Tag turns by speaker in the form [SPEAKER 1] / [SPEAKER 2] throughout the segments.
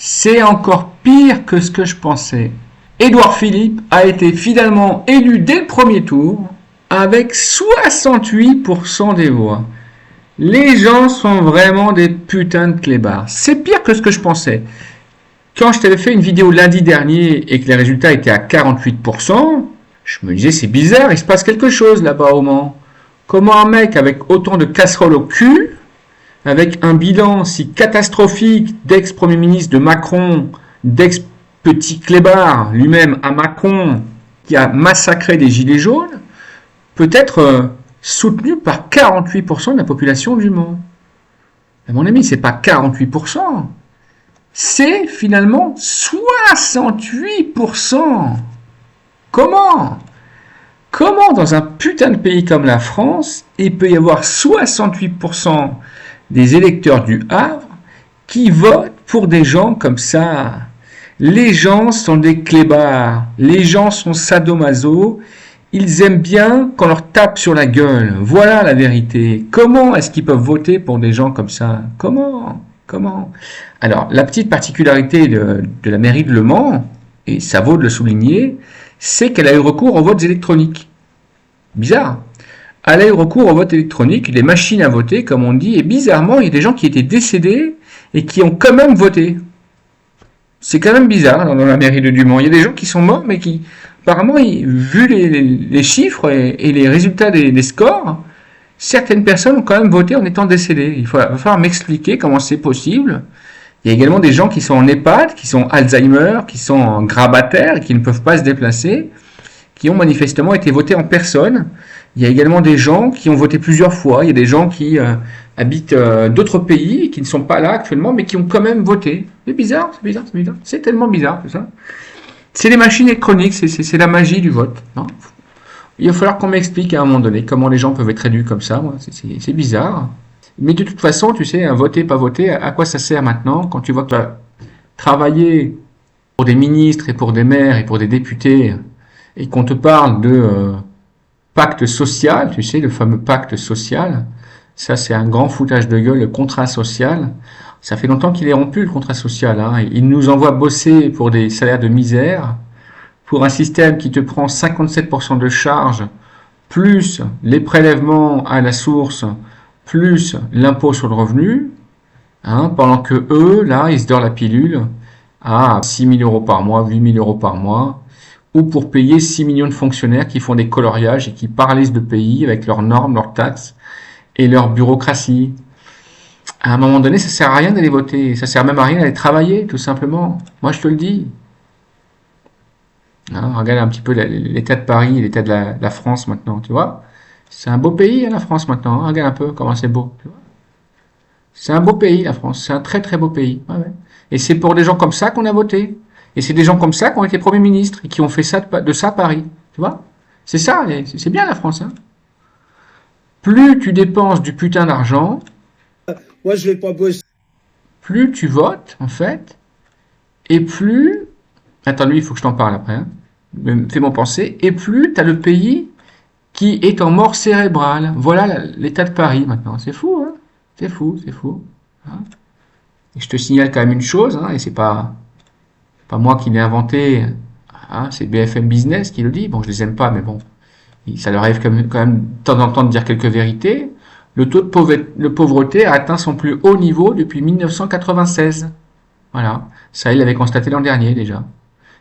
[SPEAKER 1] C'est encore pire que ce que je pensais. Édouard Philippe a été finalement élu dès le premier tour avec 68% des voix. Les gens sont vraiment des putains de clébards. C'est pire que ce que je pensais. Quand je t'avais fait une vidéo lundi dernier et que les résultats étaient à 48%, je me disais c'est bizarre, il se passe quelque chose là-bas au Mans. Comment un mec avec autant de casseroles au cul, avec un bilan si catastrophique d'ex-premier ministre de Macron, d'ex-petit clébard lui-même à Macron, qui a massacré des gilets jaunes, peut être soutenu par 48% de la population du Mans. À mon ami, c'est pas 48%, c'est finalement 68%. Comment dans un putain de pays comme la France, il peut y avoir 68% des électeurs du Havre qui votent pour des gens comme ça? Les gens sont des clébards, les gens sont sadomaso, ils aiment bien qu'on leur tape sur la gueule. Voilà la vérité. Comment est-ce qu'ils peuvent voter pour des gens comme ça? Comment? Alors, la petite particularité de la mairie de Le Mans, et ça vaut de le souligner, c'est qu'elle a eu recours aux votes électroniques. Bizarre. Elle a eu recours au vote électronique, les machines à voter, comme on dit, et bizarrement, il y a des gens qui étaient décédés et qui ont quand même voté. C'est quand même bizarre dans la mairie de Dumont. Il y a des gens qui sont morts, mais qui, apparemment, vu les chiffres et les résultats des scores, certaines personnes ont quand même voté en étant décédées. Il va falloir m'expliquer comment c'est possible. Il y a également des gens qui sont en EHPAD, qui sont Alzheimer, qui sont en grabataire, qui ne peuvent pas se déplacer, qui ont manifestement été votés en personne. Il y a également des gens qui ont voté plusieurs fois. Il y a des gens qui habitent d'autres pays, qui ne sont pas là actuellement, mais qui ont quand même voté. C'est bizarre. C'est tellement bizarre tout ça. C'est les machines électroniques, c'est la magie du vote. Non, il va falloir qu'on m'explique à un moment donné comment les gens peuvent être élus comme ça. C'est bizarre. Mais de toute façon, tu sais, voter, pas voter, à quoi ça sert maintenant quand tu vois que tu as travaillé pour des ministres et pour des maires et pour des députés et qu'on te parle de pacte social, tu sais, le fameux pacte social. Ça, c'est un grand foutage de gueule, le contrat social. Ça fait longtemps qu'il est rompu, le contrat social. Il nous envoie bosser pour des salaires de misère, pour un système qui te prend 57% de charge, plus les prélèvements à la source, plus l'impôt sur le revenu, pendant que eux, là, ils se dorent la pilule à 6 000 euros par mois, 8 000 euros par mois, ou pour payer 6 millions de fonctionnaires qui font des coloriages et qui paralysent le pays avec leurs normes, leurs taxes et leur bureaucratie. À un moment donné, ça sert à rien d'aller voter, ça sert même à rien d'aller travailler, tout simplement. Moi, je te le dis. Regarde un petit peu l'état de Paris, l'état de la France maintenant, tu vois. C'est un beau pays, la France maintenant. Regarde un peu comment c'est beau. Tu vois. C'est un beau pays, la France. C'est un très très beau pays. Ouais. Et c'est pour des gens comme ça qu'on a voté. Et c'est des gens comme ça qui ont été premiers ministres et qui ont fait ça de ça Paris. Tu vois. C'est ça, c'est bien la France. Plus tu dépenses du putain d'argent,
[SPEAKER 2] moi je vais pas bosser.
[SPEAKER 1] Plus tu votes, en fait, et plus... Attends, lui, il faut que je t'en parle après. Fais-moi penser. Et plus tu as le pays qui est en mort cérébrale. Voilà l'état de Paris maintenant. C'est fou, C'est fou. Et je te signale quand même une chose, et c'est pas moi qui l'ai inventé, c'est BFM Business qui le dit. Bon, je les aime pas, mais bon, ça leur arrive quand même de temps en temps de dire quelques vérités. Le taux de pauvreté a atteint son plus haut niveau depuis 1996. Voilà. Ça, il l'avait constaté l'an dernier déjà.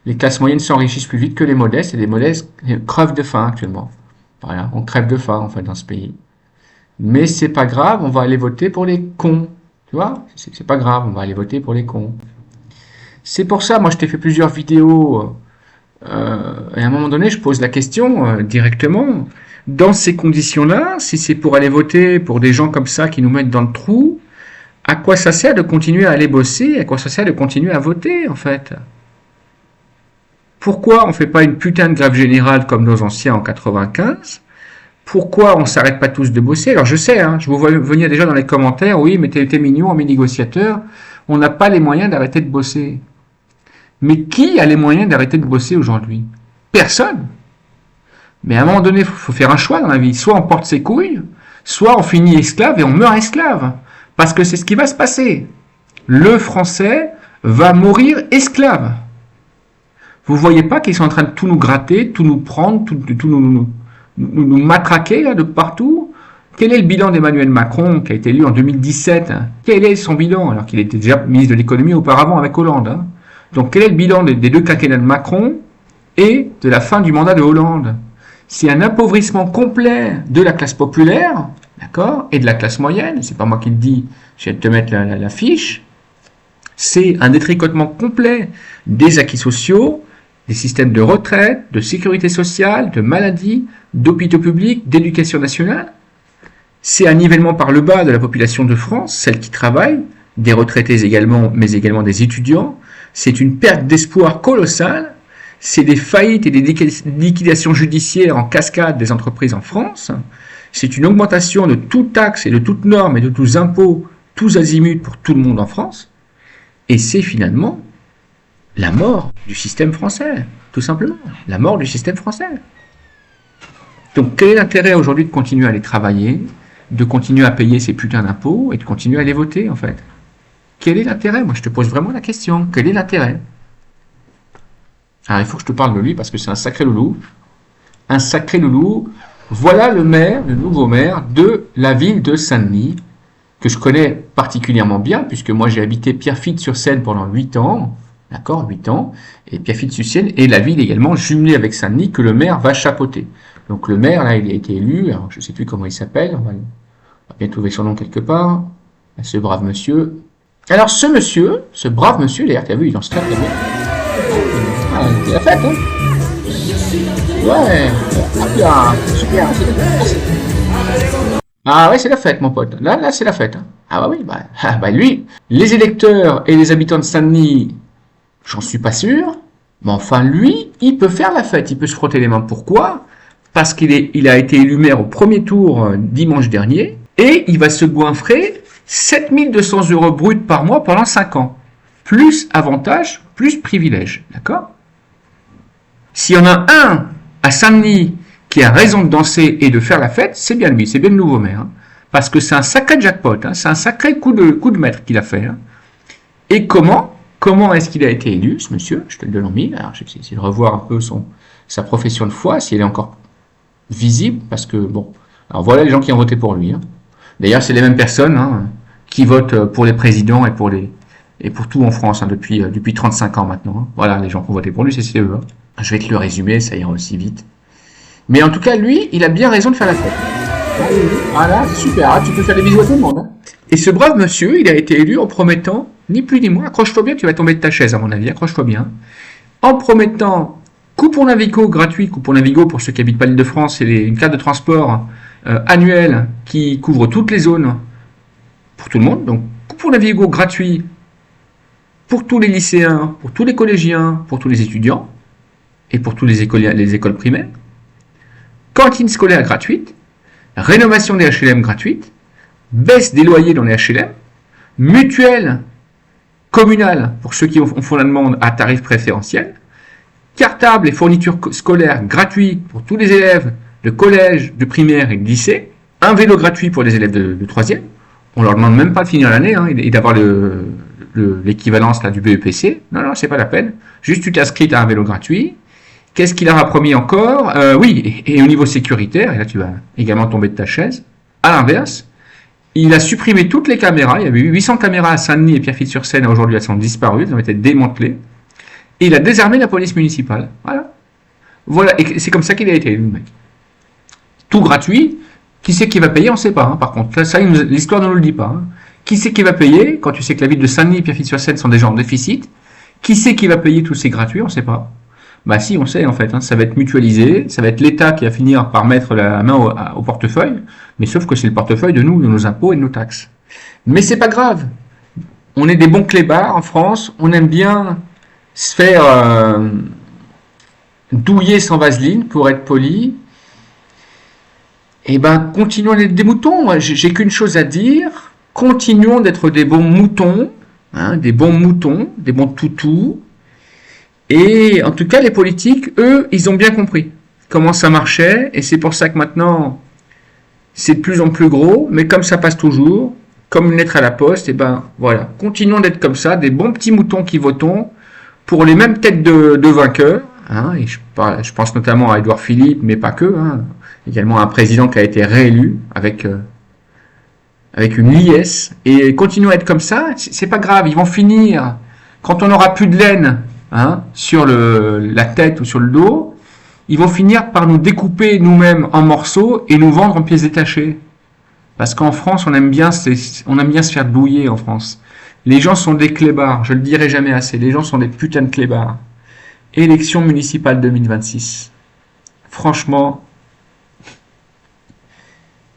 [SPEAKER 1] Les classes moyennes s'enrichissent plus vite que les modestes et les modestes crevent de faim actuellement. Voilà, on crève de faim en fait dans ce pays. Mais c'est pas grave, on va aller voter pour les cons. Tu vois, c'est pas grave, on va aller voter pour les cons. C'est pour ça, moi je t'ai fait plusieurs vidéos. Et à un moment donné, je pose la question directement. Dans ces conditions-là, si c'est pour aller voter pour des gens comme ça qui nous mettent dans le trou, à quoi ça sert de continuer à aller bosser? À quoi ça sert de continuer à voter en fait? Pourquoi on ne fait pas une putain de grève générale comme nos anciens en 95? Pourquoi on ne s'arrête pas tous de bosser? Alors je sais, je vous vois venir déjà dans les commentaires, oui, mais t'es mignon, ami négociateur, on n'a pas les moyens d'arrêter de bosser. Mais qui a les moyens d'arrêter de bosser aujourd'hui? Personne. Mais à un moment donné, il faut faire un choix dans la vie. Soit on porte ses couilles, soit on finit esclave et on meurt esclave. Parce que c'est ce qui va se passer. Le Français va mourir esclave. Vous voyez pas qu'ils sont en train de tout nous gratter, tout nous prendre, tout nous matraquer là, de partout? Quel est le bilan d'Emmanuel Macron qui a été élu en 2017? Quel est son bilan alors qu'il était déjà ministre de l'économie auparavant avec Hollande, hein? Donc quel est le bilan des deux quinquennats de Macron et de la fin du mandat de Hollande? C'est un appauvrissement complet de la classe populaire, d'accord, et de la classe moyenne. C'est pas moi qui le dis, je vais te mettre la fiche. C'est un détricotement complet des acquis sociaux, des systèmes de retraite, de sécurité sociale, de maladie, d'hôpitaux publics, d'éducation nationale. C'est un nivellement par le bas de la population de France, celle qui travaille, des retraités également, mais également des étudiants. C'est une perte d'espoir colossale. C'est des faillites et des liquidations judiciaires en cascade des entreprises en France. C'est une augmentation de toute taxe et de toute norme et de tous impôts, tous azimuts pour tout le monde en France. Et c'est finalement la mort du système français, tout simplement. La mort du système français. Donc quel est l'intérêt aujourd'hui de continuer à aller travailler, de continuer à payer ces putains d'impôts et de continuer à les voter en fait? Quel est l'intérêt? Moi je te pose vraiment la question. Quel est l'intérêt? Alors il faut que je te parle de lui parce que c'est un sacré loulou. Un sacré loulou. Voilà le maire, le nouveau maire de la ville de Saint-Denis, que je connais particulièrement bien, puisque moi j'ai habité Pierrefitte-sur-Seine pendant 8 ans, d'accord, 8 ans, et Pierrefitte-sur-Seine est la ville également jumelée avec Saint-Denis que le maire va chapeauter. Donc le maire, là, il a été élu, alors je ne sais plus comment il s'appelle, on va bien trouver son nom quelque part, ce brave monsieur. Alors ce monsieur, ce brave monsieur, d'ailleurs, tu as vu, il en se très bien. Ah, c'est la fête, hein. Ouais, bien, super, c'est la fête. Ah ouais, c'est la fête, mon pote. Là, c'est la fête. Hein. Ah bah oui, bah lui, les électeurs et les habitants de Saint-Denis, j'en suis pas sûr. Mais enfin, lui, il peut faire la fête. Il peut se frotter les mains. Pourquoi? Parce qu'il a été élu maire au premier tour dimanche dernier. Et il va se goinfrer 7200 € bruts par mois pendant 5 ans. Plus avantages, plus privilèges. D'accord? S'il y en a un à Saint-Denis qui a raison de danser et de faire la fête, c'est bien lui, c'est bien le nouveau maire. Hein, parce que c'est un sacré jackpot, hein, c'est un sacré coup de maître qu'il a fait. Hein. Et comment est-ce qu'il a été élu, ce monsieur? Je te le donne en mille. Alors, je vais essayer de revoir un peu sa profession de foi, si elle est encore visible, parce que, bon, alors voilà les gens qui ont voté pour lui. Hein. D'ailleurs, c'est les mêmes personnes hein, qui votent pour les présidents et pour tout en France hein, depuis 35 ans maintenant. Hein. Voilà, les gens qui ont voté pour lui, c'est eux. Hein. Je vais te le résumer, ça ira aussi vite. Mais en tout cas, lui, il a bien raison de faire la fête. Voilà, c'est super, hein, tu peux faire des bisous à tout le monde. Hein. Et ce brave monsieur, il a été élu en promettant, ni plus ni moins, accroche-toi bien, tu vas tomber de ta chaise à mon avis, accroche-toi bien, en promettant coupon Navigo gratuit, coupon Navigo pour ceux qui habitent pas l'île de France, c'est une carte de transport annuelle qui couvre toutes les zones pour tout le monde. Donc, coupon Navigo gratuit pour tous les lycéens, pour tous les collégiens, pour tous les étudiants et pour tous les écoles primaires. Cantine scolaire gratuite, rénovation des HLM gratuite, baisse des loyers dans les HLM, mutuelle communale pour ceux qui font la demande à tarif préférentiel, cartable et fournitures scolaires gratuites pour tous les élèves de collège, de primaire et de lycée, un vélo gratuit pour les élèves de 3e, on leur demande même pas de finir l'année hein, et d'avoir l'équivalence là, du BEPC, non, c'est pas la peine, juste tu t'inscris à un vélo gratuit. Qu'est-ce qu'il leur a promis encore? Oui, et au niveau sécuritaire, et là tu vas également tomber de ta chaise, à l'inverse, il a supprimé toutes les caméras, il y avait eu 800 caméras à Saint-Denis et Pierrefitte-sur-Seine, aujourd'hui elles sont disparues, elles ont été démantelées, et il a désarmé la police municipale. Voilà, et c'est comme ça qu'il a été élu, le mec. Tout gratuit, qui c'est qui va payer, on ne sait pas, hein, par contre, ça l'histoire ne nous le dit pas. Hein. Qui c'est qui va payer, quand tu sais que la ville de Saint-Denis et Pierrefitte-sur-Seine sont déjà en déficit, qui c'est qui va payer tous ces gratuits, on ne sait pas. Bah si, on sait en fait, hein, ça va être mutualisé, ça va être l'État qui va finir par mettre la main au portefeuille, mais sauf que c'est le portefeuille de nous, de nos impôts et de nos taxes. Mais c'est pas grave, on est des bons clébards en France, on aime bien se faire douiller sans vaseline, pour être poli. Et ben continuons d'être des moutons, j'ai qu'une chose à dire, continuons d'être des bons moutons, hein, des bons toutous. Et en tout cas, les politiques, eux, ils ont bien compris comment ça marchait. Et c'est pour ça que maintenant, c'est de plus en plus gros. Mais comme ça passe toujours, comme une lettre à la poste. Et ben voilà, continuons d'être comme ça, des bons petits moutons qui votons pour les mêmes têtes de vainqueurs. Hein, et je pense notamment à Édouard Philippe, mais pas que. Hein, également un président qui a été réélu avec une liesse. Et continuons à être comme ça, c'est pas grave, ils vont finir. Quand on n'aura plus de laine sur la tête ou sur le dos, ils vont finir par nous découper nous-mêmes en morceaux et nous vendre en pièces détachées. Parce qu'en France, on aime bien se faire douiller en France. Les gens sont des clébards, je le dirai jamais assez, les gens sont des putains de clébards. Élection municipale 2026. Franchement,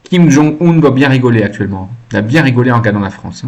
[SPEAKER 1] Kim Jong-un doit bien rigoler actuellement. Il a bien rigolé en gagnant la France.